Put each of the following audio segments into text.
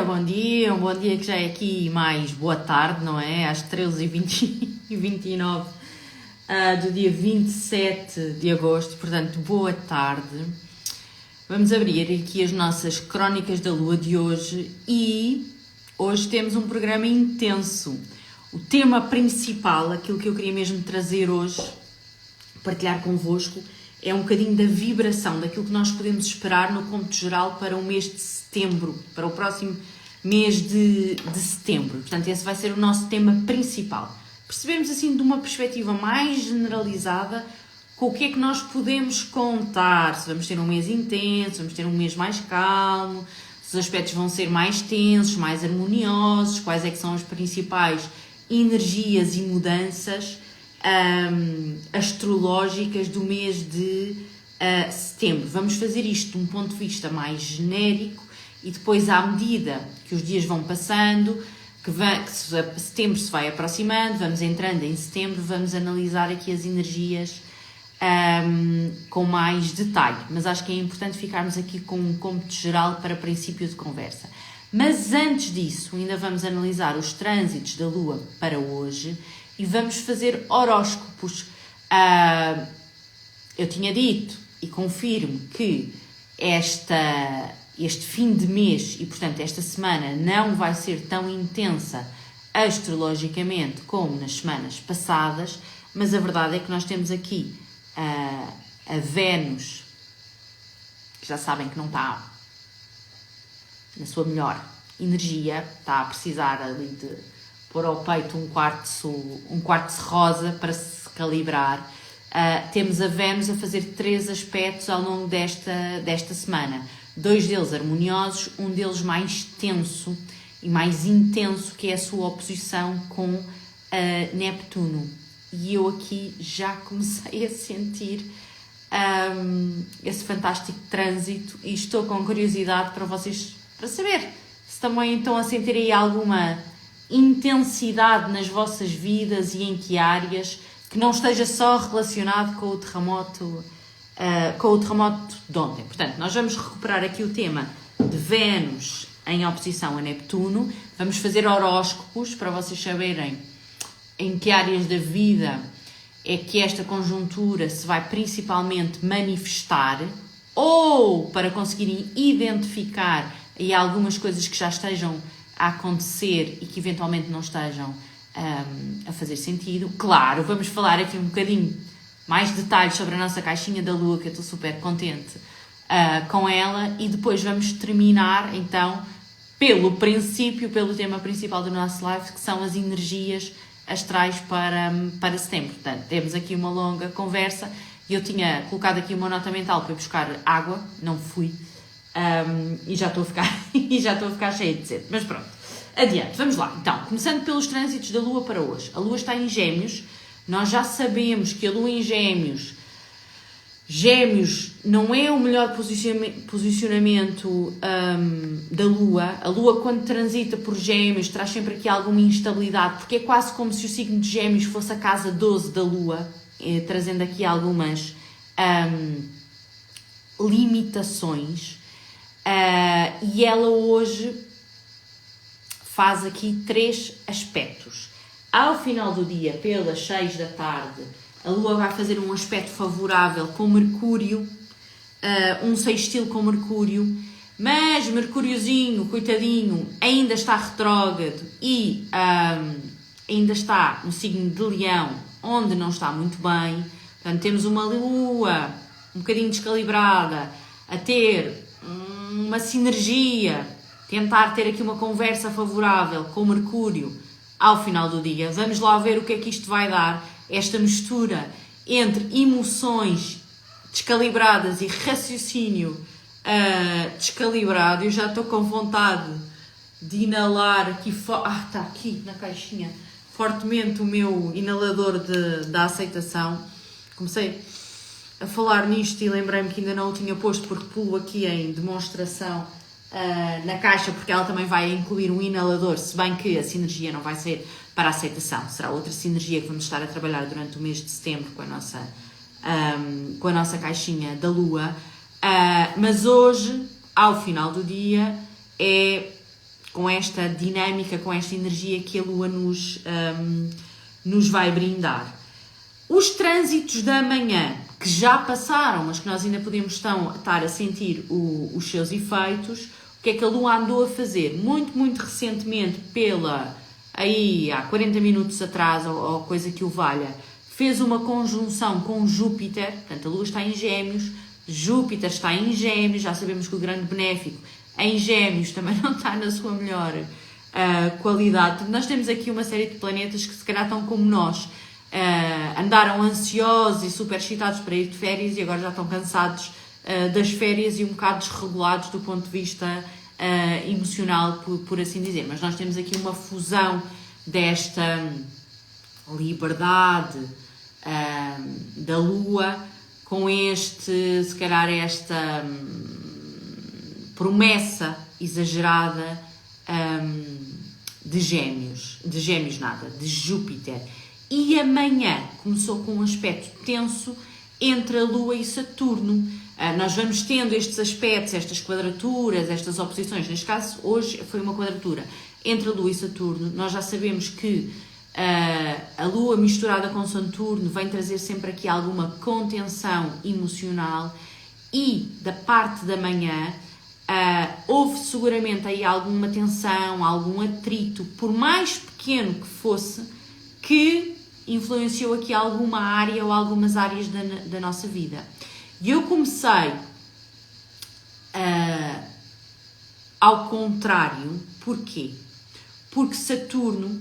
um bom dia que já é aqui mais boa tarde, não é? Às 13h29 do dia 27 de agosto, portanto, boa tarde. Vamos abrir aqui as nossas crónicas da lua de hoje e hoje temos um programa intenso. O tema principal, aquilo que eu queria mesmo trazer hoje, partilhar convosco, é um bocadinho da vibração, daquilo que nós podemos esperar no cômputo geral para o mês de setembro, para o próximo mês de setembro. Portanto, esse vai ser o nosso tema principal. Percebemos assim de uma perspectiva mais generalizada com o que é que nós podemos contar, se vamos ter um mês intenso, vamos ter um mês mais calmo, se os aspectos vão ser mais tensos, mais harmoniosos, quais é que são as principais energias e mudanças astrológicas do mês de setembro. Vamos fazer isto de um ponto de vista mais genérico e depois, à medida que os dias vão passando, que setembro se vai aproximando, vamos entrando em setembro, vamos analisar aqui as energias com mais detalhe. Mas acho que é importante ficarmos aqui com um cômputo geral para princípio de conversa. Mas antes disso, ainda vamos analisar os trânsitos da Lua para hoje e vamos fazer horóscopos. Eu tinha dito e confirmo que este fim de mês e, portanto, esta semana não vai ser tão intensa astrologicamente como nas semanas passadas, mas a verdade é que nós temos aqui a Vênus, que já sabem que não está na sua melhor energia, está a precisar ali de pôr ao peito um quartzo rosa para se calibrar. Temos a Vênus a fazer 3 aspectos ao longo desta semana. 2 deles harmoniosos, um deles mais tenso e mais intenso, que é a sua oposição com Neptuno. E eu aqui já comecei a sentir esse fantástico trânsito e estou com curiosidade para vocês, para saber se também estão a sentir aí alguma intensidade nas vossas vidas e em que áreas, que não esteja só relacionado com o terremoto de ontem. Portanto, nós vamos recuperar aqui o tema de Vênus em oposição a Neptuno, vamos fazer horóscopos para vocês saberem em que áreas da vida é que esta conjuntura se vai principalmente manifestar, ou para conseguirem identificar aí algumas coisas que já estejam a acontecer e que eventualmente não estejam a fazer sentido. Claro, vamos falar aqui um bocadinho mais detalhes sobre a nossa caixinha da Lua, que eu estou super contente com ela, e depois vamos terminar então pelo tema principal do nosso live, que são as energias astrais para setembro. Portanto, temos aqui uma longa conversa e eu tinha colocado aqui uma nota mental para ir buscar água, não fui, e já estou a ficar cheia de sede, mas pronto, adiante, vamos lá. Então, começando pelos trânsitos da Lua para hoje. A Lua está em Gêmeos. Nós já sabemos que a Lua em Gêmeos não é o melhor posicionamento da Lua. A Lua, quando transita por Gêmeos, traz sempre aqui alguma instabilidade, porque é quase como se o signo de Gêmeos fosse a casa 12 da Lua, trazendo aqui algumas limitações. E ela hoje faz aqui 3 aspectos. Ao final do dia, pelas 6 da tarde, a Lua vai fazer um aspecto favorável com Mercúrio, um sextil com Mercúrio, mas Mercúriozinho, coitadinho, ainda está retrógrado e ainda está no signo de Leão, onde não está muito bem. Portanto, temos uma Lua um bocadinho descalibrada, a ter uma sinergia, tentar ter aqui uma conversa favorável com Mercúrio ao final do dia. Vamos lá ver o que é que isto vai dar, esta mistura entre emoções descalibradas e raciocínio descalibrado. Eu já estou com vontade de inalar aqui, está aqui na caixinha, fortemente o meu inalador da aceitação. Comecei a falar nisto e lembrei-me que ainda não o tinha posto, porque pulo aqui em demonstração na caixa, porque ela também vai incluir um inalador, se bem que a sinergia não vai ser para a aceitação, será outra sinergia que vamos estar a trabalhar durante o mês de setembro com a nossa caixinha da Lua, mas hoje, ao final do dia, é com esta dinâmica, com esta energia que a Lua nos vai brindar. Os trânsitos da manhã, que já passaram, mas que nós ainda podemos estar a sentir os seus efeitos, o que é que a Lua andou a fazer? Muito recentemente, há 40 minutos atrás, ou coisa que o valha, fez uma conjunção com Júpiter, portanto a Lua está em Gêmeos, Júpiter está em Gêmeos, já sabemos que o grande benéfico em Gêmeos também não está na sua melhor qualidade. Portanto, nós temos aqui uma série de planetas que se calhar estão como nós, andaram ansiosos e super excitados para ir de férias e agora já estão cansados das férias e um bocado desregulados do ponto de vista emocional, por assim dizer. Mas nós temos aqui uma fusão desta liberdade da Lua com se calhar esta promessa exagerada de Júpiter. E amanhã começou com um aspecto tenso entre a Lua e Saturno. Nós vamos tendo estes aspectos, estas quadraturas, estas oposições. Neste caso, hoje foi uma quadratura entre a Lua e Saturno. Nós já sabemos que a Lua misturada com Saturno vem trazer sempre aqui alguma contenção emocional e da parte da manhã houve seguramente aí alguma tensão, algum atrito, por mais pequeno que fosse, que influenciou aqui alguma área ou algumas áreas da nossa vida. E eu comecei ao contrário. Porquê? Porque Saturno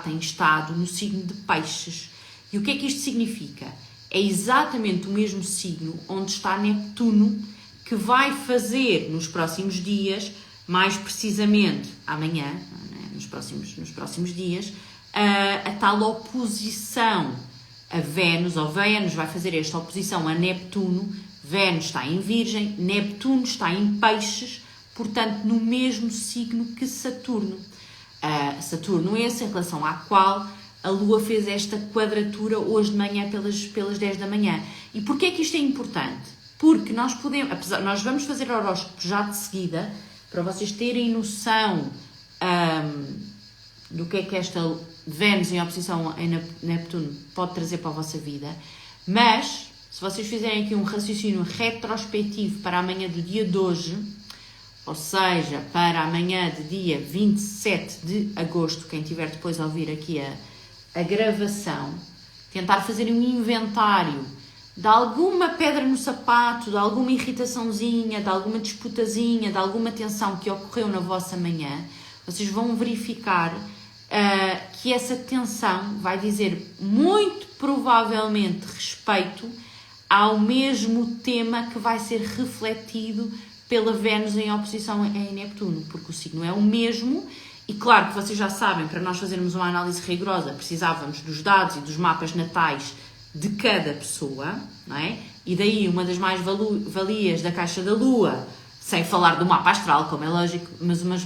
tem estado no signo de Peixes. E o que é que isto significa? É exatamente o mesmo signo onde está Neptuno, que vai fazer nos próximos dias, mais precisamente amanhã, nos próximos dias, a tal oposição a Vênus, ou Vênus vai fazer esta oposição a Neptuno. Vênus está em Virgem, Neptuno está em Peixes, portanto no mesmo signo que Saturno. Saturno esse em relação à qual a Lua fez esta quadratura hoje de manhã pelas 10 da manhã. E porquê é que isto é importante? Porque nós vamos fazer horóscopos já de seguida, para vocês terem noção do que é que esta Vênus em oposição a Neptuno pode trazer para a vossa vida. Mas, se vocês fizerem aqui um raciocínio retrospectivo para amanhã do dia de hoje, ou seja, para amanhã de dia 27 de agosto, quem tiver depois a ouvir aqui a gravação, tentar fazer um inventário de alguma pedra no sapato, de alguma irritaçãozinha, de alguma disputazinha, de alguma tensão que ocorreu na vossa manhã, vocês vão verificar que essa tensão vai dizer muito provavelmente respeito ao mesmo tema que vai ser refletido pela Vênus em oposição a Neptuno, porque o signo é o mesmo. E claro que vocês já sabem, para nós fazermos uma análise rigorosa, precisávamos dos dados e dos mapas natais de cada pessoa, não é? E daí uma das mais-valias da Caixa da Lua, sem falar do mapa astral, como é lógico, mas uma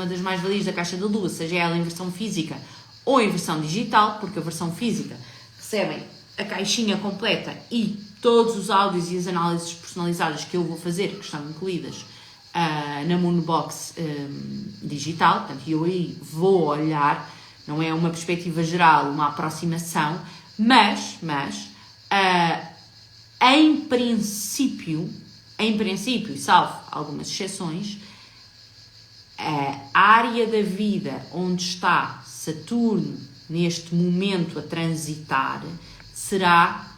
das mais-valias da Caixa da Lua, seja ela em versão física ou em versão digital, porque a versão física recebem a caixinha completa e todos os áudios e as análises personalizadas que eu vou fazer, que estão incluídas na Moonbox digital, portanto eu aí vou olhar, não é uma perspectiva geral, uma aproximação, mas em princípio, salvo algumas exceções, a área da vida onde está Saturno neste momento a transitar será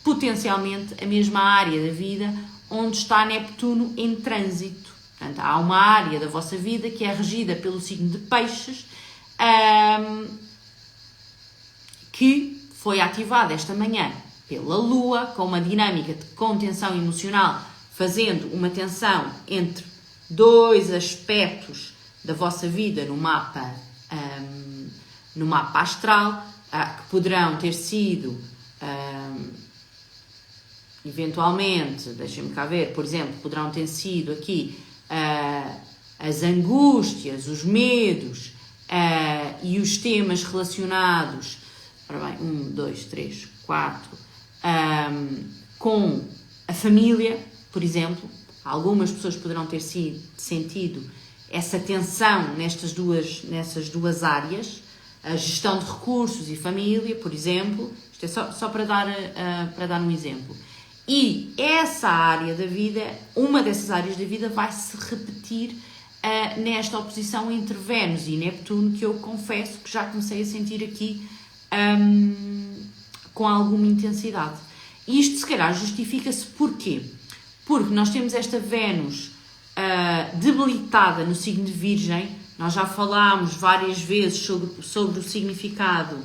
potencialmente a mesma área da vida onde está Neptuno em trânsito. Portanto, há uma área da vossa vida que é regida pelo signo de Peixes, que foi ativada esta manhã pela Lua, com uma dinâmica de contenção emocional, fazendo uma tensão entre dois aspectos da vossa vida no mapa astral, que poderão ter sido eventualmente, deixem-me cá ver, por exemplo, poderão ter sido aqui as angústias, os medos e os temas relacionados, ora bem, 1, 2, 3, 4, com a família, por exemplo. Algumas pessoas poderão ter sentido essa tensão nessas duas áreas, a gestão de recursos e família, por exemplo, isto é só para dar um exemplo. E essa área da vida, uma dessas áreas da vida vai se repetir nesta oposição entre Vênus e Neptuno, que eu confesso que já comecei a sentir aqui com alguma intensidade. E isto se calhar justifica-se porquê? Porque nós temos esta Vênus debilitada no signo de Virgem. Nós já falámos várias vezes sobre o significado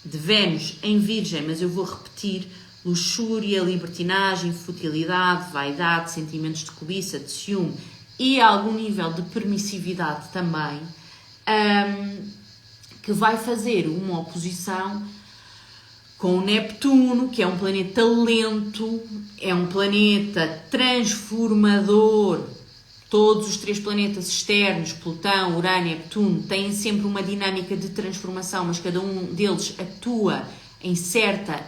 de Vênus em Virgem, mas eu vou repetir: luxúria, libertinagem, futilidade, vaidade, sentimentos de cobiça, de ciúme e algum nível de permissividade também, que vai fazer uma oposição com o Neptuno, que é um planeta lento, é um planeta transformador. Todos os 3 planetas externos, Plutão, Urano e Neptuno, têm sempre uma dinâmica de transformação, mas cada um deles atua em certa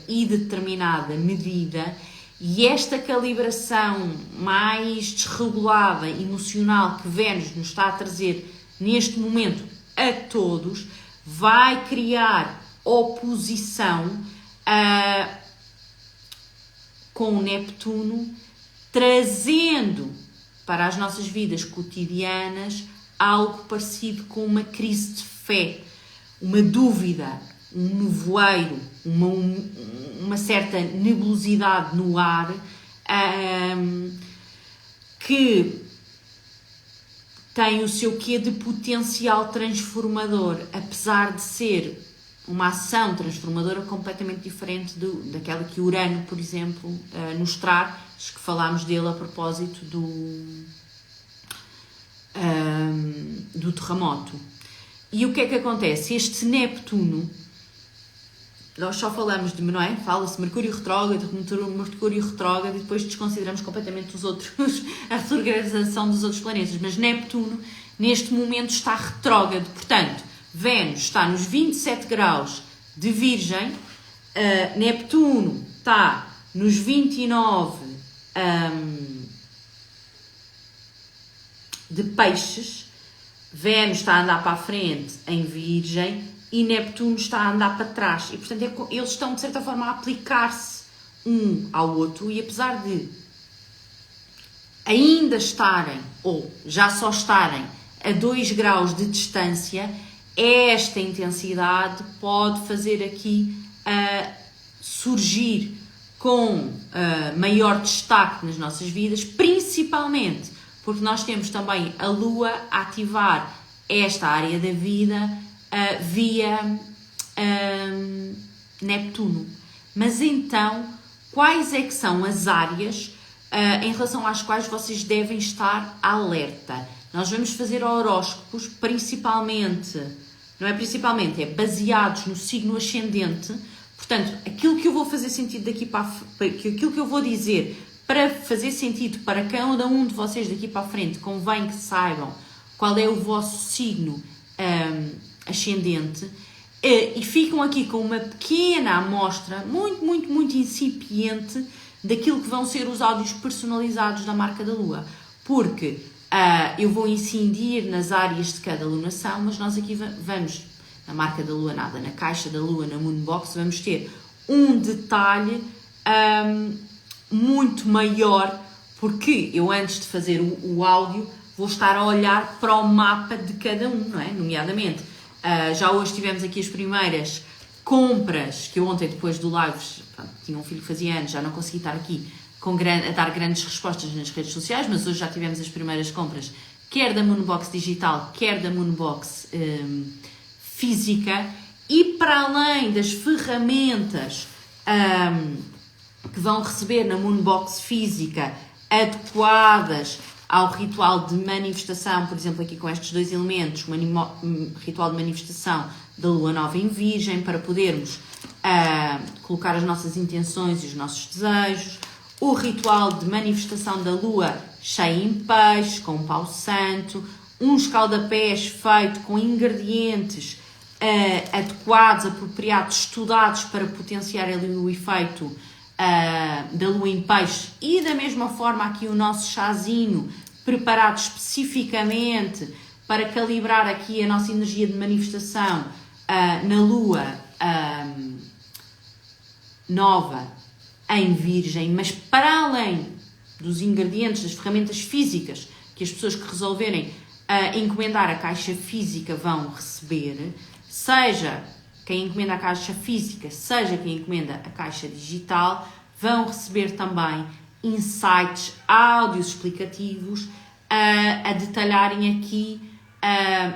e determinada medida, e esta calibração mais desregulada, emocional, que Vênus nos está a trazer neste momento a todos, vai criar oposição com o Neptuno, trazendo para as nossas vidas cotidianas algo parecido com uma crise de fé, uma dúvida, um nevoeiro, uma certa nebulosidade no ar, que tem o seu quê de potencial transformador, apesar de ser uma ação transformadora completamente diferente daquela que Urano, por exemplo, nos traz, que falámos dele a propósito do terremoto. E o que é que acontece? Este Neptuno, nós só falamos de, não é? Fala-se Mercúrio retrógrado, Mercúrio retrógrado, e depois desconsideramos completamente os outros, a retrogradação dos outros planetas, mas Neptuno neste momento está retrógrado, portanto Vênus está nos 27 graus de Virgem, Neptuno está nos 29 de Peixes, Vênus está a andar para a frente em Virgem e Neptuno está a andar para trás. E, portanto, eles estão, de certa forma, a aplicar-se um ao outro, e apesar de ainda estarem, ou já só estarem, a 2 graus de distância, esta intensidade pode fazer aqui surgir com maior destaque nas nossas vidas, principalmente porque nós temos também a Lua a ativar esta área da vida via Neptuno. Mas então, quais é que são as áreas em relação às quais vocês devem estar alerta? Nós vamos fazer horóscopos principalmente, não é principalmente, é baseados no signo ascendente. Portanto, aquilo que eu vou fazer sentido daqui para aquilo que eu vou dizer para fazer sentido para cada um de vocês daqui para a frente, convém que saibam qual é o vosso signo ascendente, e ficam aqui com uma pequena amostra, muito incipiente, daquilo que vão ser os áudios personalizados da marca da Lua, porque eu vou incidir nas áreas de cada lunação, mas nós aqui vamos, na marca da Lua nada, na caixa da Lua, na Moonbox, vamos ter um detalhe muito maior, porque eu, antes de fazer o áudio, vou estar a olhar para o mapa de cada um, não é? Nomeadamente, já hoje tivemos aqui as primeiras compras, que eu ontem, depois do live, tinha um filho que fazia anos, já não consegui estar aqui a dar grandes respostas nas redes sociais, mas hoje já tivemos as primeiras compras, quer da Moonbox digital, quer da Moonbox física, e para além das ferramentas que vão receber na Moonbox física, adequadas ao ritual de manifestação, por exemplo, aqui com estes 2 elementos, ritual de manifestação da Lua Nova em Virgem, para podermos colocar as nossas intenções e os nossos desejos, o ritual de manifestação da Lua cheia em Peixes, com o pau santo, um escaldapés feito com ingredientes adequados, apropriados, estudados para potenciar ali o efeito da lua em peixe, e da mesma forma aqui o nosso chazinho preparado especificamente para calibrar aqui a nossa energia de manifestação na lua nova em Virgem, mas para além dos ingredientes, das ferramentas físicas que as pessoas que resolverem encomendar a caixa física vão receber, seja quem encomenda a caixa física, seja quem encomenda a caixa digital, vão receber também insights, áudios explicativos a detalharem aqui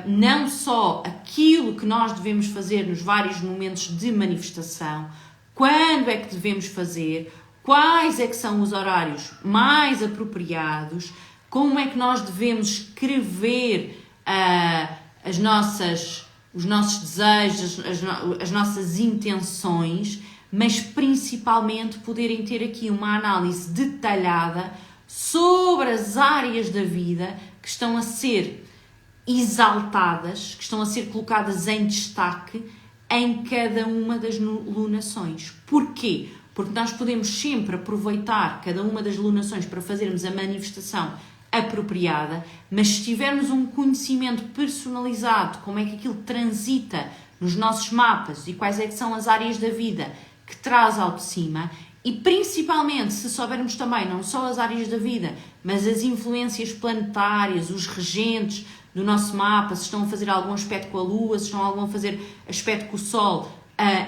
não só aquilo que nós devemos fazer nos vários momentos de manifestação, quando é que devemos fazer, quais é que são os horários mais apropriados, como é que nós devemos escrever os nossos desejos, as nossas intenções, mas principalmente poderem ter aqui uma análise detalhada sobre as áreas da vida que estão a ser exaltadas, que estão a ser colocadas em destaque em cada uma das lunações. Porquê? Porque nós podemos sempre aproveitar cada uma das lunações para fazermos a manifestação apropriada, mas se tivermos um conhecimento personalizado, como é que aquilo transita nos nossos mapas e quais é que são as áreas da vida que traz ao de cima, e principalmente se soubermos também não só as áreas da vida, mas as influências planetárias, os regentes do nosso mapa, se estão a fazer algum aspecto com a Lua, se estão a fazer aspecto com o Sol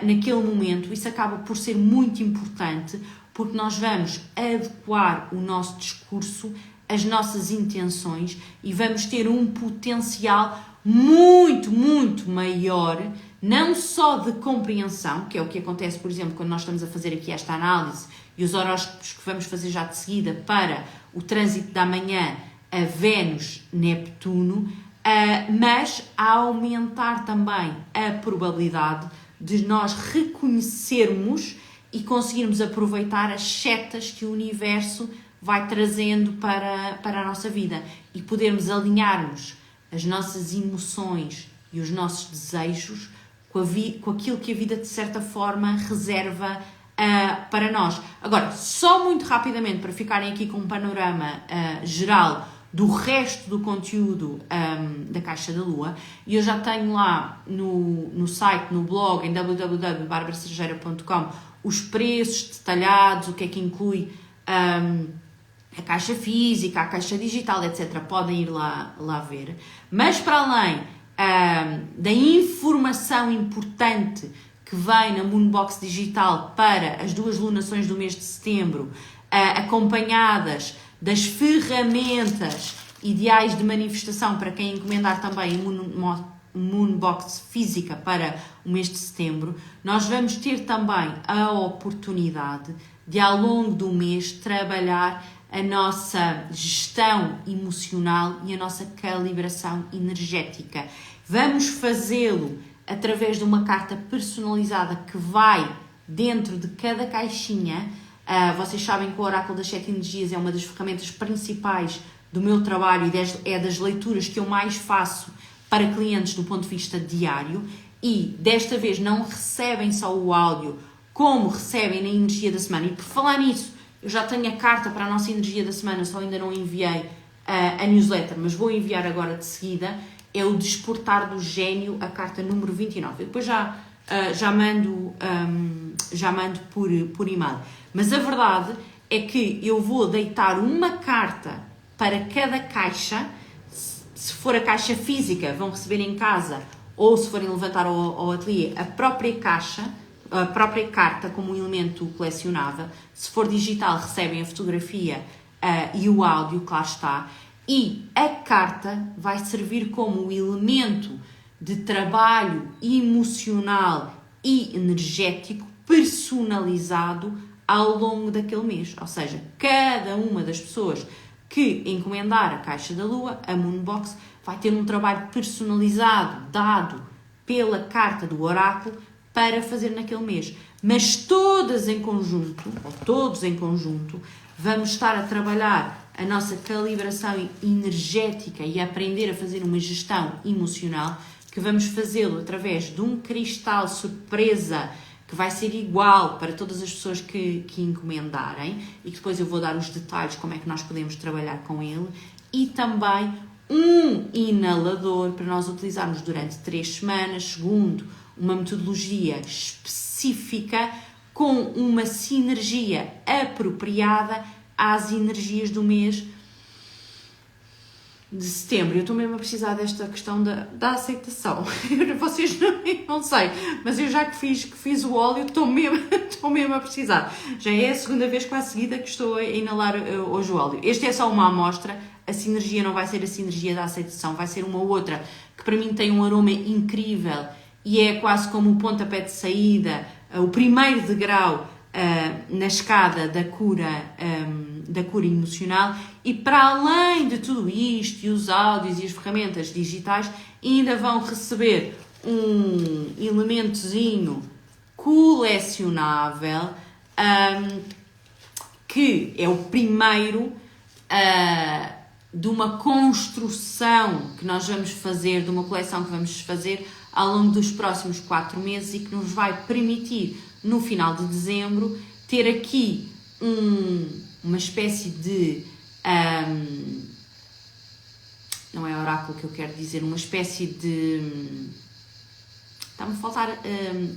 naquele momento, isso acaba por ser muito importante, porque nós vamos adequar o nosso discurso, as nossas intenções, e vamos ter um potencial muito, muito maior, não só de compreensão, que é o que acontece, por exemplo, quando nós estamos a fazer aqui esta análise e os horóscopos que vamos fazer já de seguida para o trânsito da manhã a Vênus-Neptuno, mas a aumentar também a probabilidade de nós reconhecermos e conseguirmos aproveitar as setas que o universo vai trazendo para a nossa vida e podermos alinharmos as nossas emoções e os nossos desejos com aquilo que a vida de certa forma reserva para nós. Agora, só muito rapidamente para ficarem aqui com um panorama geral do resto do conteúdo da Caixa da Lua, e eu já tenho lá no site, no blog, em www.barbaracergeira.com, os preços detalhados, o que é que inclui a caixa física, a caixa digital, etc. Podem ir lá ver. Mas para além da informação importante que vem na Moonbox Digital para as 2 lunações do mês de setembro, acompanhadas das ferramentas ideais de manifestação para quem encomendar também a Moonbox física para o mês de setembro, nós vamos ter também a oportunidade de, ao longo do mês, trabalhar a nossa gestão emocional e a nossa calibração energética. Vamos fazê-lo através de uma carta personalizada que vai dentro de cada caixinha. Vocês sabem que o Oráculo das 7 Energias é uma das ferramentas principais do meu trabalho e é das leituras que eu mais faço para clientes do ponto de vista diário, e desta vez não recebem só o áudio, como recebem na energia da semana. E por falar nisso, eu já tenho a carta para a nossa energia da semana, só ainda não enviei a newsletter, mas vou enviar agora de seguida. É o Despertar do Gênio, a carta número 29. Eu depois já mando por e-mail. Mas a verdade é que eu vou deitar uma carta para cada caixa. Se for a caixa física, vão receber em casa, ou se forem levantar ao ateliê, a própria caixa, a própria carta como um elemento colecionável. Se for digital, recebem a fotografia e o áudio, claro está. E a carta vai servir como elemento de trabalho emocional e energético personalizado ao longo daquele mês. Ou seja, cada uma das pessoas que encomendar a Caixa da Lua, a Moonbox, vai ter um trabalho personalizado dado pela carta do oráculo para fazer naquele mês. Mas todas em conjunto, ou todos em conjunto, vamos estar a trabalhar a nossa calibração energética e a aprender a fazer uma gestão emocional, que vamos fazê-lo através de um cristal surpresa que que vai ser igual para todas as pessoas que encomendarem e que depois eu vou dar os detalhes como é que nós podemos trabalhar com ele, e também um inalador para nós utilizarmos durante 3 semanas, segundo uma metodologia específica, com uma sinergia apropriada às energias do mês de setembro. Eu estou mesmo a precisar desta questão da aceitação. Vocês não sei, mas eu já que fiz o óleo, estou mesmo a precisar. Já é a segunda vez quase seguida que estou a inalar hoje o óleo. Este é só uma amostra. A sinergia não vai ser a sinergia da aceitação, vai ser uma outra que para mim tem um aroma incrível e é quase como o pontapé de saída, o primeiro degrau na escada da cura emocional. E para além de tudo isto, e os áudios e as ferramentas digitais, ainda vão receber um elementozinho colecionável, que é o primeiro de uma construção que nós vamos fazer, de uma coleção que vamos fazer ao longo dos próximos 4 meses e que nos vai permitir, no final de dezembro, ter aqui uma espécie de... não é oráculo que eu quero dizer, uma espécie de... está-me a faltar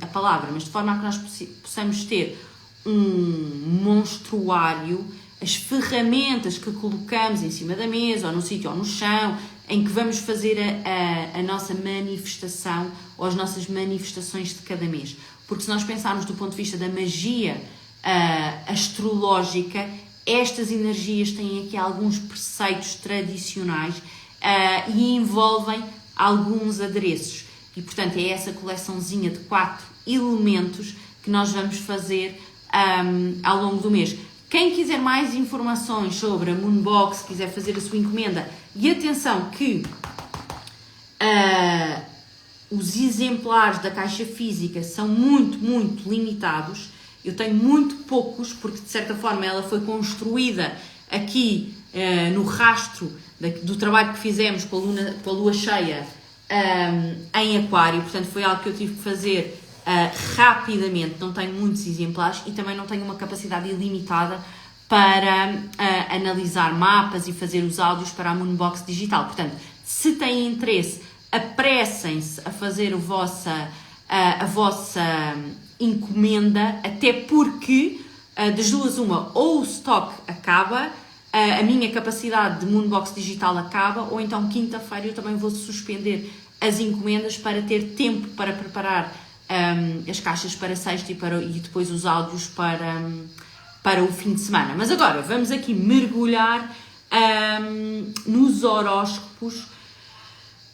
a palavra, mas de forma a que nós possamos ter um monstruário, as ferramentas que colocamos em cima da mesa, ou no sítio, ou no chão, em que vamos fazer a nossa manifestação, ou as nossas manifestações de cada mês. Porque se nós pensarmos do ponto de vista da magia astrológica, estas energias têm aqui alguns preceitos tradicionais e envolvem alguns adereços. E, portanto, é essa coleçãozinha de 4 elementos que nós vamos fazer ao longo do mês. Quem quiser mais informações sobre a Moonbox, quiser fazer a sua encomenda, e atenção que os exemplares da caixa física são muito, muito limitados. Eu tenho muito poucos, porque de certa forma ela foi construída aqui no rastro do trabalho que fizemos com a lua cheia em aquário. Portanto, foi algo que eu tive que fazer rapidamente. Não tenho muitos exemplares e também não tenho uma capacidade ilimitada para analisar mapas e fazer os áudios para a Moonbox digital. Portanto, se têm interesse, apressem-se a fazer a vossa encomenda, até porque das duas uma, ou o stock acaba, a minha capacidade de Moonbox digital acaba, ou então quinta-feira eu também vou suspender as encomendas para ter tempo para preparar as caixas para sexta e depois os áudios para o fim de semana. Mas agora vamos aqui mergulhar nos horóscopos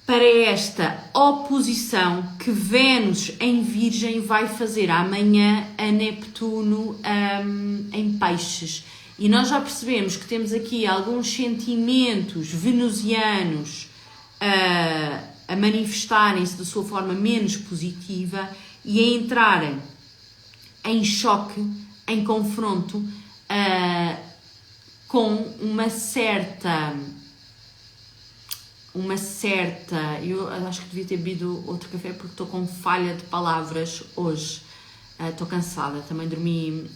para esta oposição que Vênus em Virgem vai fazer amanhã a Neptuno em Peixes. E nós já percebemos que temos aqui alguns sentimentos venusianos a manifestarem-se de sua forma menos positiva e a entrarem em choque, em confronto com uma certa... Eu acho que devia ter bebido outro café porque estou com falha de palavras hoje. Estou cansada, também dormi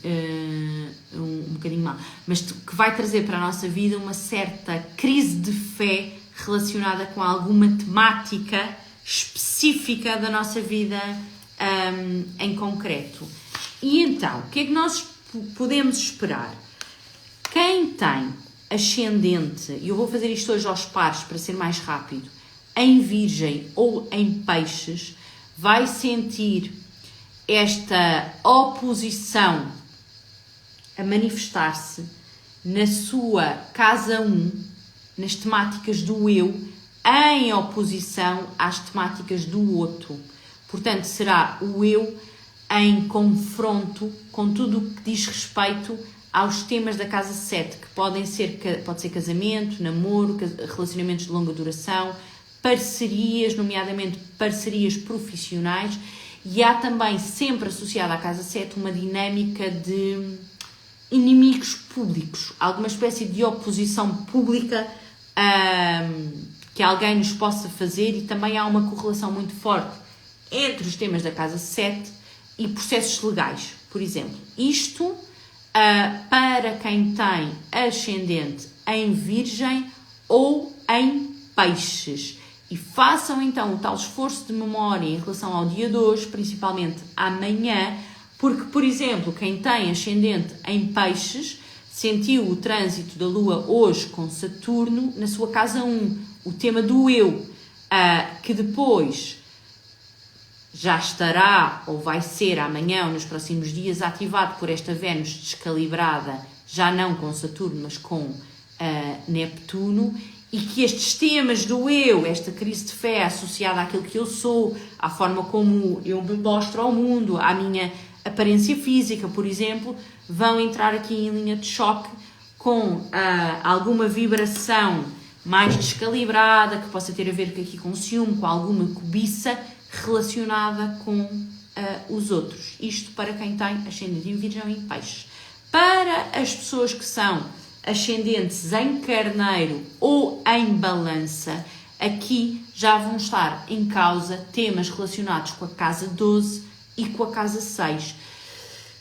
um bocadinho mal. Mas que vai trazer para a nossa vida uma certa crise de fé relacionada com alguma temática específica da nossa vida em concreto. E então, o que é que nós podemos esperar? Quem tem ascendente, e eu vou fazer isto hoje aos pares para ser mais rápido, em Virgem ou em Peixes, vai sentir esta oposição a manifestar-se na sua casa 1, nas temáticas do eu, em oposição às temáticas do outro. Portanto, será o eu em confronto com tudo o que diz respeito aos temas da casa 7, que pode ser casamento, namoro, relacionamentos de longa duração, parcerias, nomeadamente parcerias profissionais, e há também sempre associada à casa 7 uma dinâmica de inimigos públicos, alguma espécie de oposição pública que alguém nos possa fazer, e também há uma correlação muito forte entre os temas da casa 7 e processos legais, por exemplo. Isto para quem tem ascendente em Virgem ou em Peixes. E façam então o tal esforço de memória em relação ao dia de hoje, principalmente amanhã, porque, por exemplo, quem tem ascendente em Peixes sentiu o trânsito da Lua hoje com Saturno na sua casa 1, o tema do eu, que depois já estará ou vai ser amanhã ou nos próximos dias ativado por esta Vênus descalibrada, já não com Saturno, mas com Neptuno, e que estes temas do eu, esta crise de fé associada àquilo que eu sou, à forma como eu me mostro ao mundo, à minha aparência física, por exemplo, vão entrar aqui em linha de choque com alguma vibração mais descalibrada, que possa ter a ver aqui com ciúme, com alguma cobiça relacionada com os outros. Isto para quem tem ascendente em Virgem e em Peixes. Para as pessoas que são ascendentes em Carneiro ou em Balança, aqui já vão estar em causa temas relacionados com a casa 12 e com a casa 6.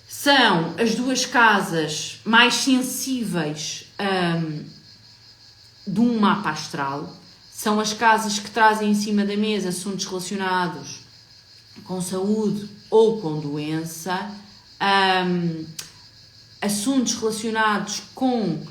São as duas casas mais sensíveis de um mapa astral. São as casas que trazem em cima da mesa assuntos relacionados com saúde ou com doença, assuntos relacionados com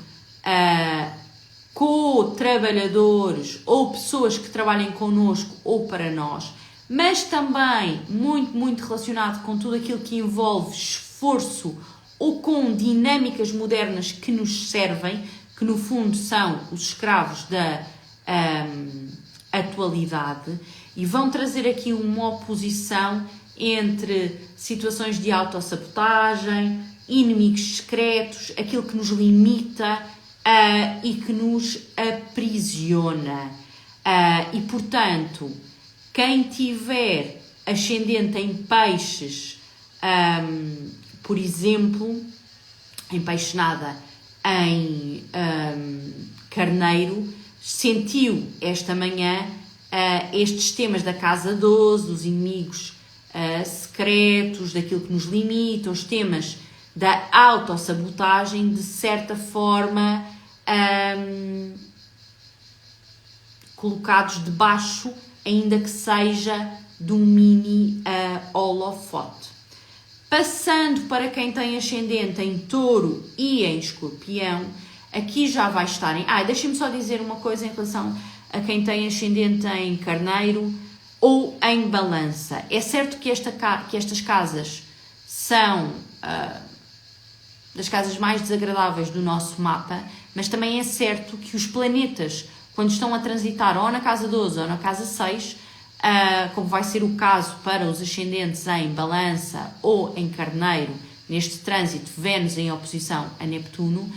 co-trabalhadores ou pessoas que trabalhem connosco ou para nós, mas também muito relacionado com tudo aquilo que envolve esforço ou com dinâmicas modernas que nos servem, que no fundo são os escravos da atualidade, e vão trazer aqui uma oposição entre situações de autossabotagem, inimigos secretos, aquilo que nos limita e que nos aprisiona. E portanto, quem tiver ascendente em Peixes, por exemplo, em Peixe nada, em Carneiro, sentiu esta manhã estes temas da casa 12, dos inimigos secretos, daquilo que nos limita, os temas da autossabotagem, de certa forma colocados debaixo, ainda que seja de um mini holofote. Passando para quem tem ascendente em Touro e em Escorpião, aqui já vai estar em... deixem-me só dizer uma coisa em relação a quem tem ascendente em Carneiro ou em Balança. É certo que estas casas são das casas mais desagradáveis do nosso mapa, mas também é certo que os planetas, quando estão a transitar ou na casa 12 ou na casa 6, como vai ser o caso para os ascendentes em Balança ou em Carneiro, neste trânsito Vênus em oposição a Neptuno,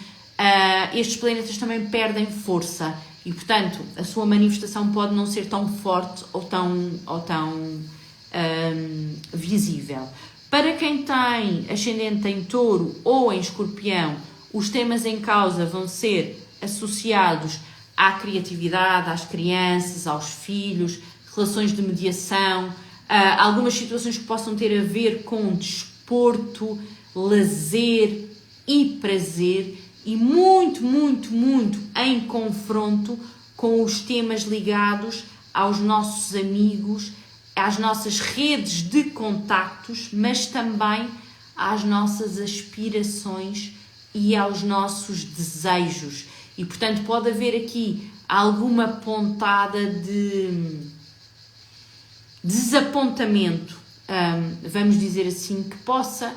estes planetas também perdem força e, portanto, a sua manifestação pode não ser tão forte ou tão visível. Para quem tem ascendente em Touro ou em Escorpião, os temas em causa vão ser associados à criatividade, às crianças, aos filhos, relações de mediação, algumas situações que possam ter a ver com desporto, lazer e prazer, e muito em confronto com os temas ligados aos nossos amigos, às nossas redes de contactos, mas também às nossas aspirações e aos nossos desejos. E, portanto, pode haver aqui alguma pontada de desapontamento, vamos dizer assim, que possa,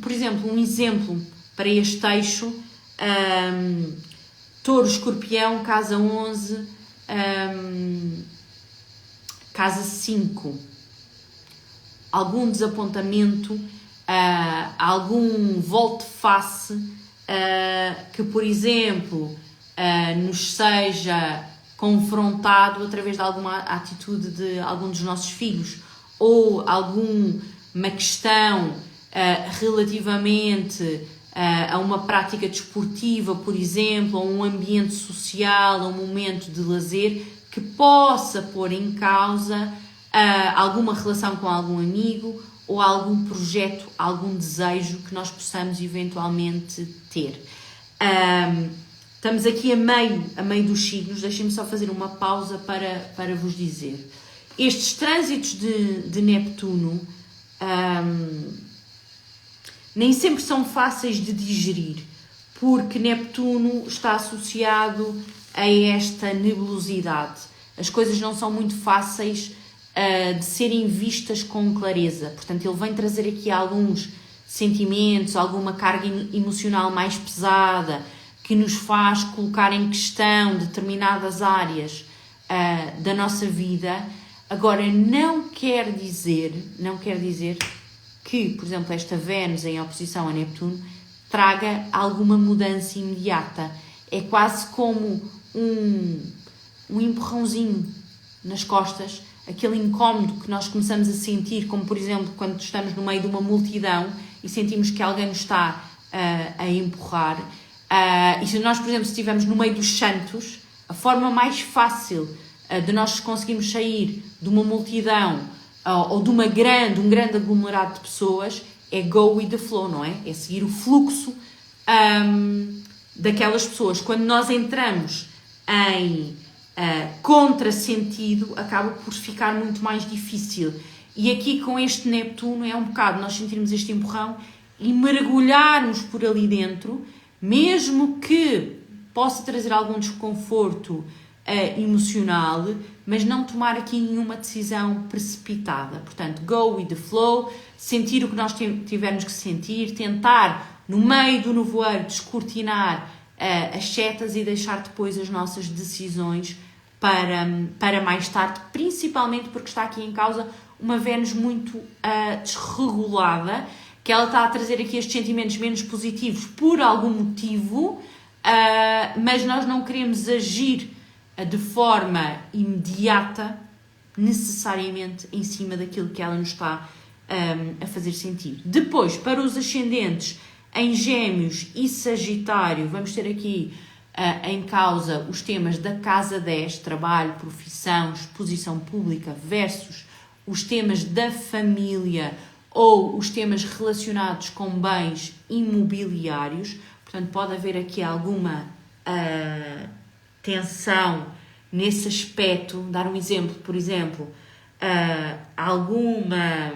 por exemplo, um exemplo para este eixo, Touro, Escorpião, casa 11, casa 5, algum desapontamento, algum volte-face que, por exemplo, nos seja confrontado através de alguma atitude de algum dos nossos filhos ou alguma questão relativamente a uma prática desportiva, por exemplo, a um ambiente social, a um momento de lazer que possa pôr em causa alguma relação com algum amigo ou algum projeto, algum desejo que nós possamos eventualmente ter. Estamos aqui a meio dos signos, deixem-me só fazer uma pausa para vos dizer. Estes trânsitos de Neptuno nem sempre são fáceis de digerir, porque Neptuno está associado a esta nebulosidade. As coisas não são muito fáceis de serem vistas com clareza. Portanto, ele vem trazer aqui alguns sentimentos, alguma carga emocional mais pesada, que nos faz colocar em questão determinadas áreas da nossa vida. Agora, não quer dizer que, por exemplo, esta Vênus em oposição a Neptuno traga alguma mudança imediata. É quase como um empurrãozinho nas costas, aquele incómodo que nós começamos a sentir, como por exemplo quando estamos no meio de uma multidão e sentimos que alguém nos está a empurrar. E se nós, por exemplo, estivermos no meio dos santos, a forma mais fácil de nós conseguirmos sair de uma multidão ou de um grande aglomerado de pessoas é go with the flow, não é? É seguir o fluxo daquelas pessoas. Quando nós entramos em contrassentido, acaba por ficar muito mais difícil. E aqui com este Neptuno é um bocado nós sentirmos este empurrão e mergulharmos por ali dentro, mesmo que possa trazer algum desconforto emocional, mas não tomar aqui nenhuma decisão precipitada. Portanto, go with the flow, sentir o que nós tivermos que sentir, tentar, no meio do nevoeiro, descortinar as setas e deixar depois as nossas decisões para mais tarde, principalmente porque está aqui em causa uma Vênus muito desregulada, que ela está a trazer aqui estes sentimentos menos positivos por algum motivo, mas nós não queremos agir de forma imediata, necessariamente em cima daquilo que ela nos está a fazer sentir. Depois, para os ascendentes em Gêmeos e Sagitário, vamos ter aqui em causa os temas da Casa 10, trabalho, profissão, exposição pública, versus os temas da família ou os temas relacionados com bens imobiliários. Portanto, pode haver aqui alguma tensão nesse aspecto. Dar um exemplo, por exemplo, alguma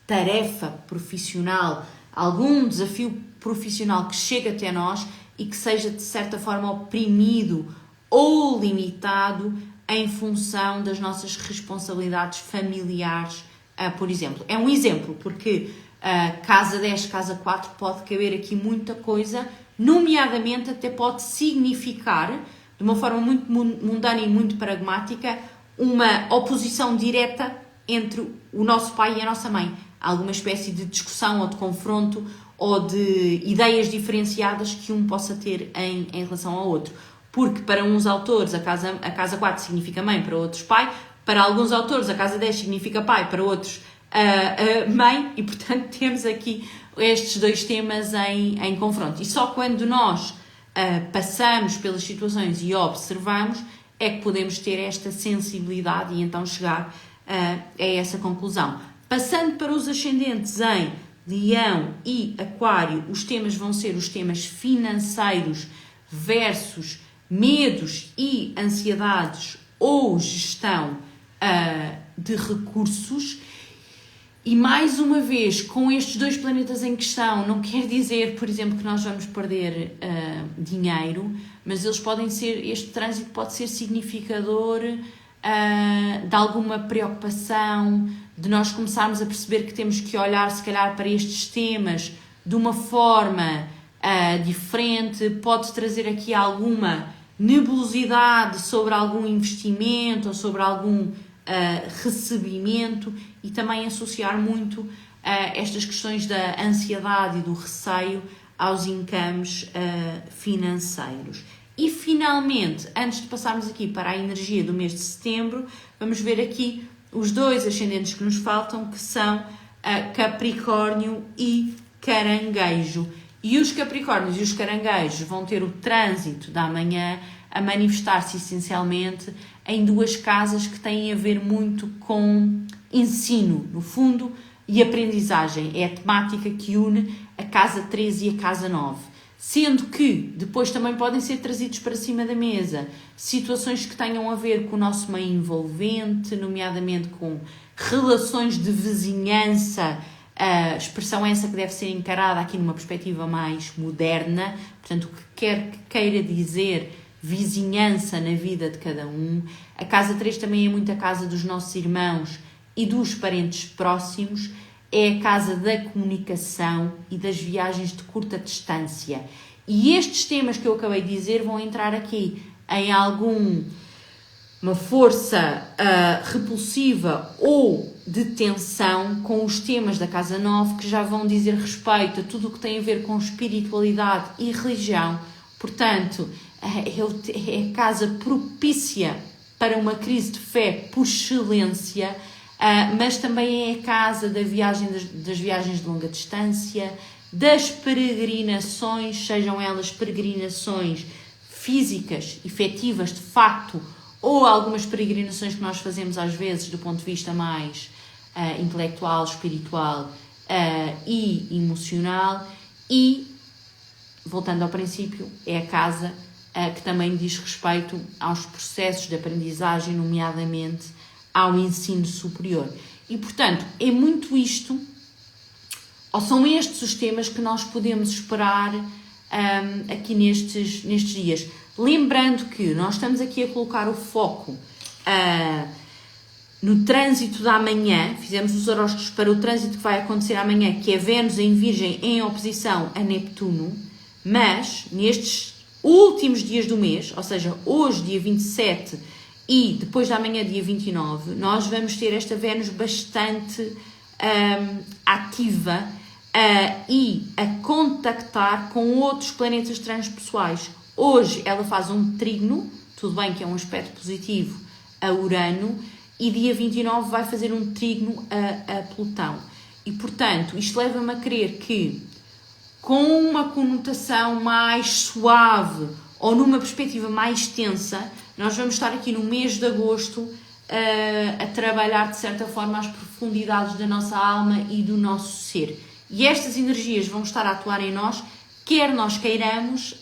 tarefa profissional, algum desafio profissional que chegue até nós e que seja de certa forma oprimido ou limitado em função das nossas responsabilidades familiares, por exemplo. É um exemplo, porque casa 10, casa 4 pode caber aqui muita coisa, nomeadamente até pode significar, de uma forma muito mundana e muito pragmática, uma oposição direta entre o nosso pai e a nossa mãe. Alguma espécie de discussão ou de confronto ou de ideias diferenciadas que um possa ter em relação ao outro. Porque para uns autores a casa 4 significa mãe, para outros pai. Para alguns autores a casa 10 significa pai, para outros mãe. E portanto temos aqui estes dois temas em confronto. E só quando nós passamos pelas situações e observamos é que podemos ter esta sensibilidade e então chegar a essa conclusão. Passando para os ascendentes em Leão e Aquário, os temas vão ser os temas financeiros versus medos e ansiedades ou gestão de recursos. E mais uma vez, com estes dois planetas em questão, não quer dizer, por exemplo, que nós vamos perder dinheiro, mas eles podem ser, este trânsito pode ser significador de alguma preocupação, de nós começarmos a perceber que temos que olhar, se calhar, para estes temas de uma forma diferente. Pode trazer aqui alguma nebulosidade sobre algum investimento ou sobre algum recebimento e também associar muito estas questões da ansiedade e do receio aos encames financeiros. E finalmente, antes de passarmos aqui para a energia do mês de setembro, vamos ver aqui os dois ascendentes que nos faltam, que são Capricórnio e Caranguejo. E os Capricórnios e os Caranguejos vão ter o trânsito da manhã a manifestar-se essencialmente em duas casas que têm a ver muito com ensino, no fundo, e aprendizagem. É a temática que une a casa 13 e a casa 9. Sendo que depois também podem ser trazidos para cima da mesa situações que tenham a ver com o nosso meio envolvente, nomeadamente com relações de vizinhança, a expressão essa que deve ser encarada aqui numa perspectiva mais moderna, portanto, o que quer que queira dizer vizinhança na vida de cada um. A casa 3 também é muito a casa dos nossos irmãos e dos parentes próximos, é a casa da comunicação e das viagens de curta distância. E estes temas que eu acabei de dizer vão entrar aqui em uma força repulsiva ou de tensão com os temas da casa 9, que já vão dizer respeito a tudo o que tem a ver com espiritualidade e religião. Portanto, é a casa propícia para uma crise de fé por excelência, mas também é a casa das viagens de longa distância, das peregrinações, sejam elas peregrinações físicas, efetivas, de facto, ou algumas peregrinações que nós fazemos às vezes do ponto de vista mais intelectual, espiritual e emocional. E, voltando ao princípio, é a casa que também diz respeito aos processos de aprendizagem, nomeadamente ao ensino superior. E, portanto, é muito isto, ou são estes os temas que nós podemos esperar aqui nestes dias. Lembrando que nós estamos aqui a colocar o foco no trânsito da manhã, fizemos os horóscopos para o trânsito que vai acontecer amanhã, que é Vênus em Virgem em oposição a Neptuno, mas nestes últimos dias do mês, ou seja, hoje, dia 27, e depois da manhã, dia 29, nós vamos ter esta Vênus bastante ativa e a contactar com outros planetas transpessoais. Hoje ela faz um trígono, tudo bem que é um aspecto positivo, a Urano, e dia 29 vai fazer um trígono a Plutão. E, portanto, isto leva-me a crer que, com uma conotação mais suave ou numa perspectiva mais tensa, nós vamos estar aqui no mês de agosto a trabalhar, de certa forma, as profundidades da nossa alma e do nosso ser. E estas energias vão estar a atuar em nós, quer nós queiramos,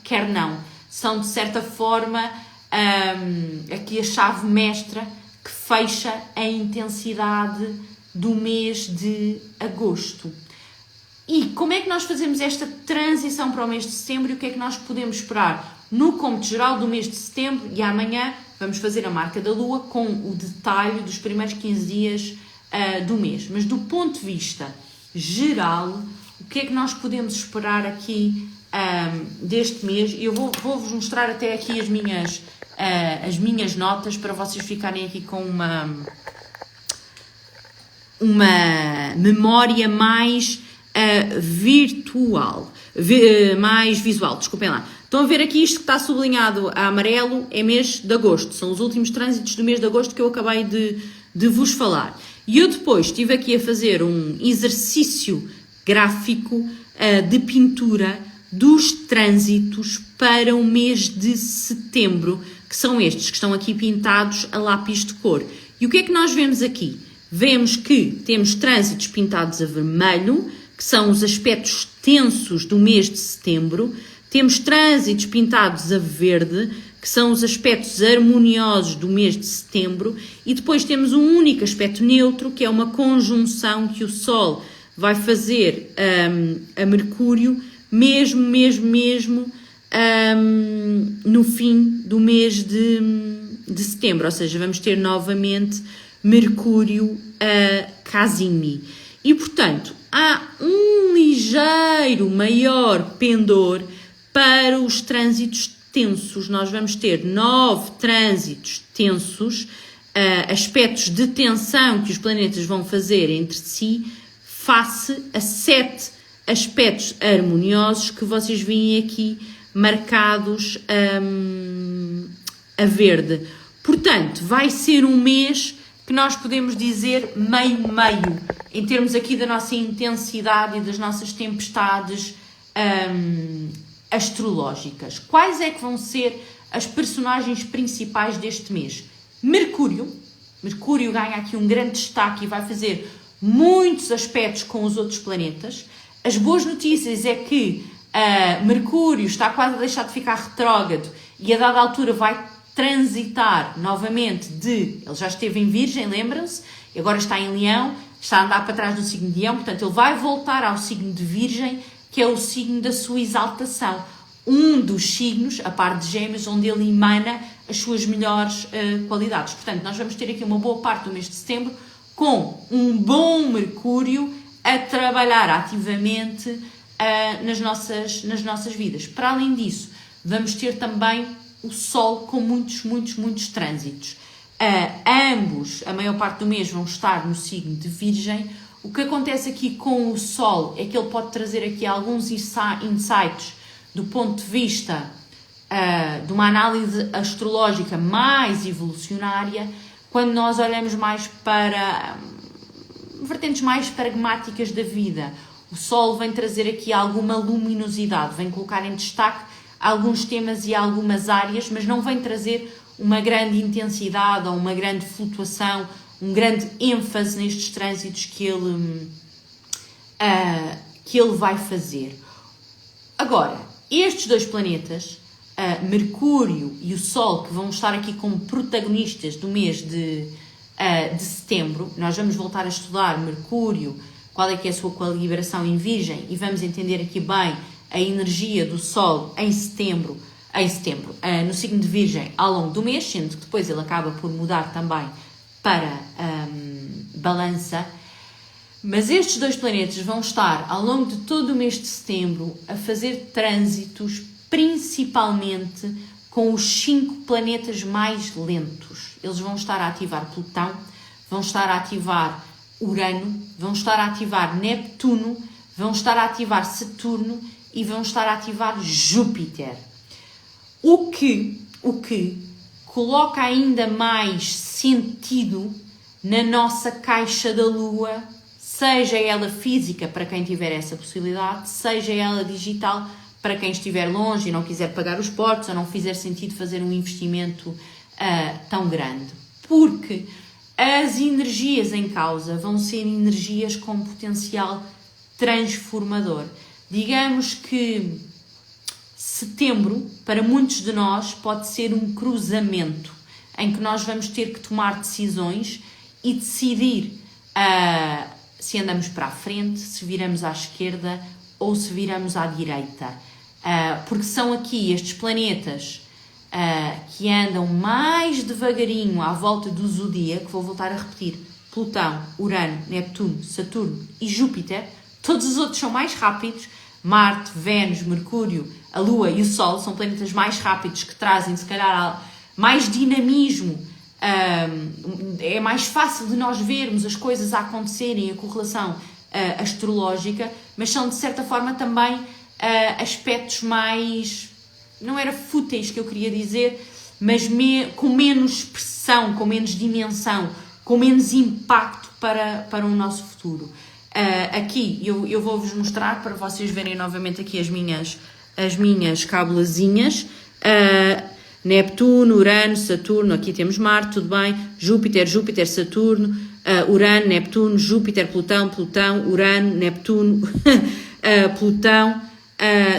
quer não. São, de certa forma, aqui a chave mestra que fecha a intensidade do mês de agosto. E como é que nós fazemos esta transição para o mês de setembro e o que é que nós podemos esperar? No cômputo geral do mês de setembro, e amanhã vamos fazer a marca da Lua com o detalhe dos primeiros 15 dias do mês. Mas do ponto de vista geral, o que é que nós podemos esperar aqui deste mês? Eu vou-vos mostrar até aqui as minhas notas para vocês ficarem aqui com uma memória mais virtual, mais visual, desculpem lá. Estão a ver aqui isto que está sublinhado a amarelo, é mês de agosto, são os últimos trânsitos do mês de agosto que eu acabei de vos falar. E eu depois estive aqui a fazer um exercício gráfico de pintura dos trânsitos para o mês de setembro, que são estes que estão aqui pintados a lápis de cor. E o que é que nós vemos aqui? Vemos que temos trânsitos pintados a vermelho, que são os aspectos tensos do mês de setembro. Temos trânsitos pintados a verde, que são os aspectos harmoniosos do mês de setembro. E depois temos um único aspecto neutro, que é uma conjunção que o Sol vai fazer a Mercúrio, mesmo no fim do mês de setembro. Ou seja, vamos ter novamente Mercúrio a Casimi. E, portanto, há um ligeiro maior pendor para os trânsitos tensos. Nós vamos ter 9 trânsitos tensos, aspectos de tensão que os planetas vão fazer entre si, face a 7 aspectos harmoniosos que vocês veem aqui marcados a verde. Portanto, vai ser um mês que nós podemos dizer meio-meio, em termos aqui da nossa intensidade e das nossas tempestades astrológicas. Quais é que vão ser as personagens principais deste mês? Mercúrio. Mercúrio ganha aqui um grande destaque e vai fazer muitos aspectos com os outros planetas. As boas notícias é que Mercúrio está quase a deixar de ficar retrógrado e a dada altura vai transitar novamente ele já esteve em Virgem, lembram-se, e agora está em Leão, está a andar para trás do signo de Leão, portanto ele vai voltar ao signo de Virgem, que é o signo da sua exaltação, um dos signos, a par de Gêmeos, onde ele emana as suas melhores qualidades. Portanto, nós vamos ter aqui uma boa parte do mês de setembro com um bom Mercúrio a trabalhar ativamente nas nossas vidas. Para além disso, vamos ter também o Sol com muitos trânsitos. Ambos, a maior parte do mês, vão estar no signo de Virgem. O que acontece aqui com o Sol é que ele pode trazer aqui alguns insights do ponto de vista de uma análise astrológica mais evolucionária, quando nós olhamos mais para vertentes mais pragmáticas da vida. O Sol vem trazer aqui alguma luminosidade, vem colocar em destaque alguns temas e algumas áreas, mas não vem trazer uma grande intensidade ou uma grande flutuação, um grande ênfase nestes trânsitos que ele vai fazer. Agora, estes dois planetas, Mercúrio e o Sol, que vão estar aqui como protagonistas do mês de setembro, nós vamos voltar a estudar Mercúrio, qual é que é a sua calibração em Virgem, e vamos entender aqui bem a energia do Sol em setembro, no signo de Virgem ao longo do mês, sendo que depois ele acaba por mudar também para Balança. Mas estes dois planetas vão estar ao longo de todo o mês de setembro a fazer trânsitos principalmente com os 5 planetas mais lentos. Eles vão estar a ativar Plutão, vão estar a ativar Urano, vão estar a ativar Neptuno, vão estar a ativar Saturno e vão estar a ativar Júpiter. O que coloca ainda mais sentido na nossa caixa da Lua, seja ela física para quem tiver essa possibilidade, seja ela digital para quem estiver longe e não quiser pagar os portos ou não fizer sentido fazer um investimento tão grande. Porque as energias em causa vão ser energias com potencial transformador. Digamos que setembro, para muitos de nós, pode ser um cruzamento em que nós vamos ter que tomar decisões e decidir se andamos para a frente, se viramos à esquerda ou se viramos à direita. Porque são aqui estes planetas que andam mais devagarinho à volta do zodíaco, vou voltar a repetir, Plutão, Urano, Neptuno, Saturno e Júpiter. Todos os outros são mais rápidos, Marte, Vênus, Mercúrio, a Lua e o Sol são planetas mais rápidos que trazem, se calhar, mais dinamismo. É mais fácil de nós vermos as coisas a acontecerem, a correlação astrológica, mas são de certa forma também aspectos mais, não era fúteis que eu queria dizer, mas com menos expressão, com menos dimensão, com menos impacto para o nosso futuro. Aqui eu vou-vos mostrar para vocês verem novamente aqui as minhas cábulazinhas. Neptuno, Urano, Saturno, aqui temos Marte, tudo bem, Júpiter, Saturno, Urano, Neptuno, Júpiter, Plutão, Urano, Neptuno, Plutão,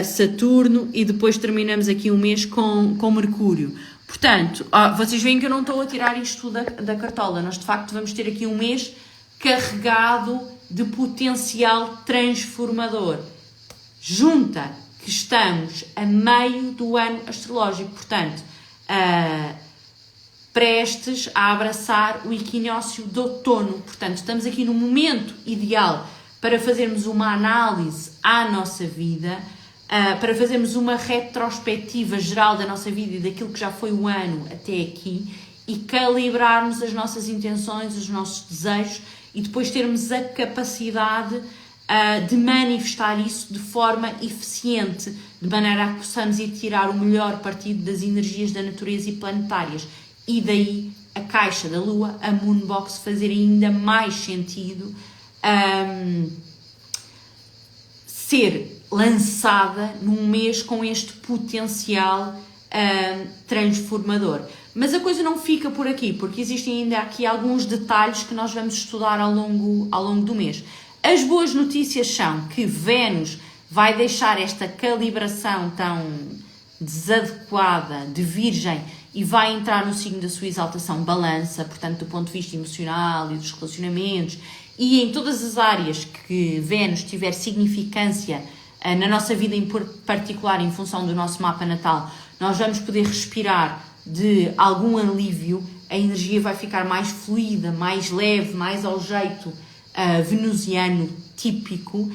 Saturno, e depois terminamos aqui o mês com Mercúrio. Portanto, vocês veem que eu não estou a tirar isto da cartola, nós de facto vamos ter aqui um mês carregado de potencial transformador. Junta que estamos a meio do ano astrológico, portanto, prestes a abraçar o equinócio de outono. Portanto, estamos aqui no momento ideal para fazermos uma análise à nossa vida, para fazermos uma retrospectiva geral da nossa vida e daquilo que já foi o ano até aqui e calibrarmos as nossas intenções, os nossos desejos e depois termos a capacidade de manifestar isso de forma eficiente, de maneira a que possamos ir tirar o melhor partido das energias da natureza e planetárias e daí a caixa da Lua, a Moonbox, fazer ainda mais sentido ser lançada num mês com este potencial transformador. Mas a coisa não fica por aqui, porque existem ainda aqui alguns detalhes que nós vamos estudar ao longo do mês. As boas notícias são que Vênus vai deixar esta calibração tão desadequada de Virgem e vai entrar no signo da sua exaltação Balança, portanto do ponto de vista emocional e dos relacionamentos e em todas as áreas que Vênus tiver significância na nossa vida, em particular em função do nosso mapa natal, nós vamos poder respirar de algum alívio, a energia vai ficar mais fluida, mais leve, mais ao jeito venusiano típico,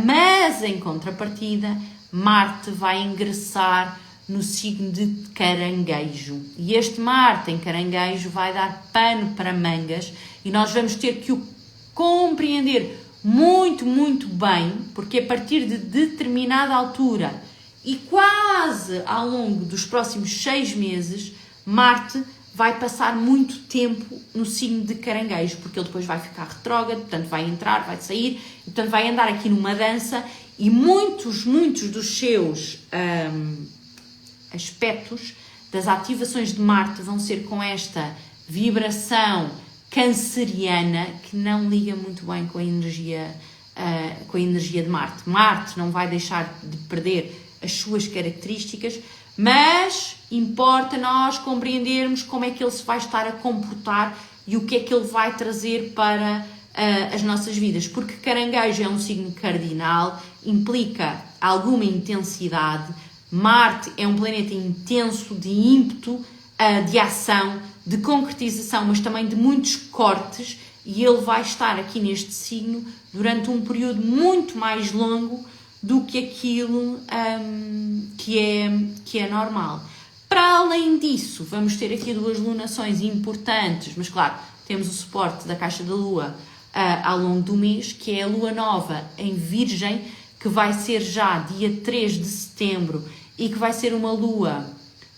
mas em contrapartida Marte vai ingressar no signo de Caranguejo e este Marte em Caranguejo vai dar pano para mangas e nós vamos ter que o compreender muito, muito bem, porque a partir de determinada altura e quase ao longo dos próximos 6 meses, Marte vai passar muito tempo no signo de Caranguejo, porque ele depois vai ficar retrógrado, portanto vai entrar, vai sair, e, portanto vai andar aqui numa dança e muitos dos seus aspectos das ativações de Marte vão ser com esta vibração canceriana que não liga muito bem com a energia de Marte. Marte não vai deixar de perder as suas características, mas importa nós compreendermos como é que ele se vai estar a comportar e o que é que ele vai trazer para as nossas vidas, porque Caranguejo é um signo cardinal, implica alguma intensidade. Marte é um planeta intenso de ímpeto, de ação, de concretização, mas também de muitos cortes, e ele vai estar aqui neste signo durante um período muito mais longo do que aquilo que é normal. Para além disso, vamos ter aqui 2 lunações importantes, mas claro, temos o suporte da caixa da Lua ao longo do mês, que é a Lua Nova em Virgem, que vai ser já dia 3 de setembro e que vai ser uma Lua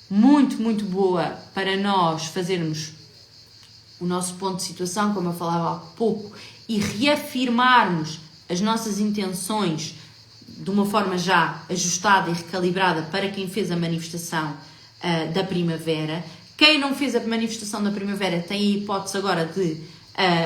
muito, muito boa para nós fazermos o nosso ponto de situação, como eu falava há pouco, e reafirmarmos as nossas intenções de uma forma já ajustada e recalibrada para quem fez a manifestação da primavera. Quem não fez a manifestação da primavera tem a hipótese agora de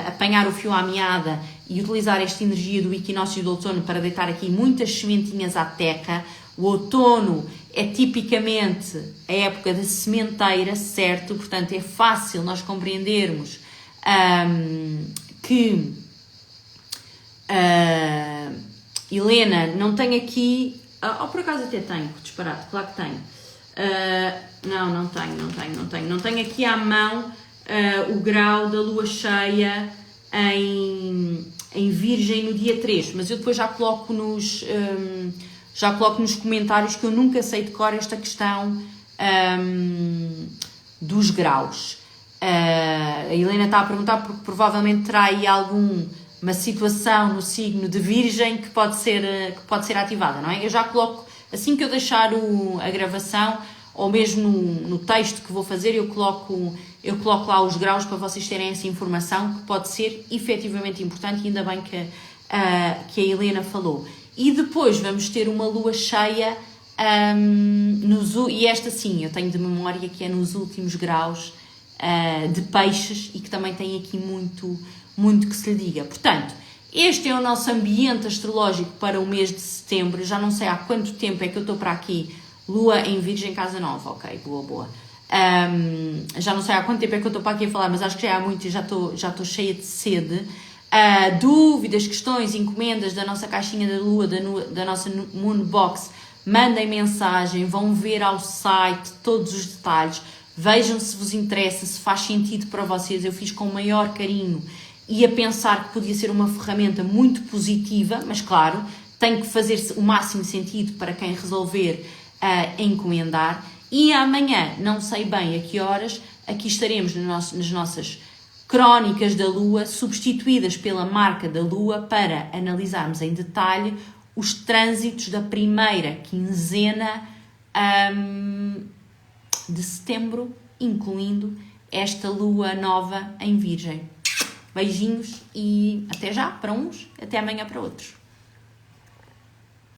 apanhar o fio à meada e utilizar esta energia do equinócio do outono para deitar aqui muitas sementinhas à terra. O outono é tipicamente a época da sementeira, certo? Portanto, é fácil nós compreendermos que Helena não tem aqui... por acaso até tenho, disparate, claro que tenho. Não tenho aqui à mão o grau da lua cheia em Virgem no dia 3, mas eu depois já coloco nos comentários, que eu nunca sei de cor esta questão dos graus. A Helena está a perguntar porque provavelmente terá aí uma situação no signo de Virgem que pode ser ativada, não é? Eu já coloco, assim que eu deixar a gravação, ou mesmo no texto que vou fazer, eu coloco lá os graus para vocês terem essa informação, que pode ser efetivamente importante, e ainda bem que a Helena falou. E depois vamos ter uma lua cheia, e esta sim, eu tenho de memória que é nos últimos graus de peixes, e que também tem aqui muito, muito que se lhe diga. Portanto, este é o nosso ambiente astrológico para o mês de setembro. Eu já não sei há quanto tempo é que eu estou para aqui. Lua em Virgem, casa nova, ok, boa. Já não sei há quanto tempo é que eu estou para aqui a falar, mas acho que já há muito e já estou cheia de sede. Dúvidas, questões, encomendas da nossa caixinha da Lua, da nossa Moonbox, mandem mensagem, vão ver ao site todos os detalhes, vejam se vos interessa, se faz sentido para vocês. Eu fiz com o maior carinho e a pensar que podia ser uma ferramenta muito positiva, mas claro, tem que fazer o máximo sentido para quem resolver encomendar. E amanhã, não sei bem a que horas, aqui estaremos nas nossas crónicas da Lua, substituídas pela marca da Lua, para analisarmos em detalhe os trânsitos da primeira quinzena de setembro, incluindo esta lua nova em Virgem. Beijinhos e até já para uns, até amanhã para outros.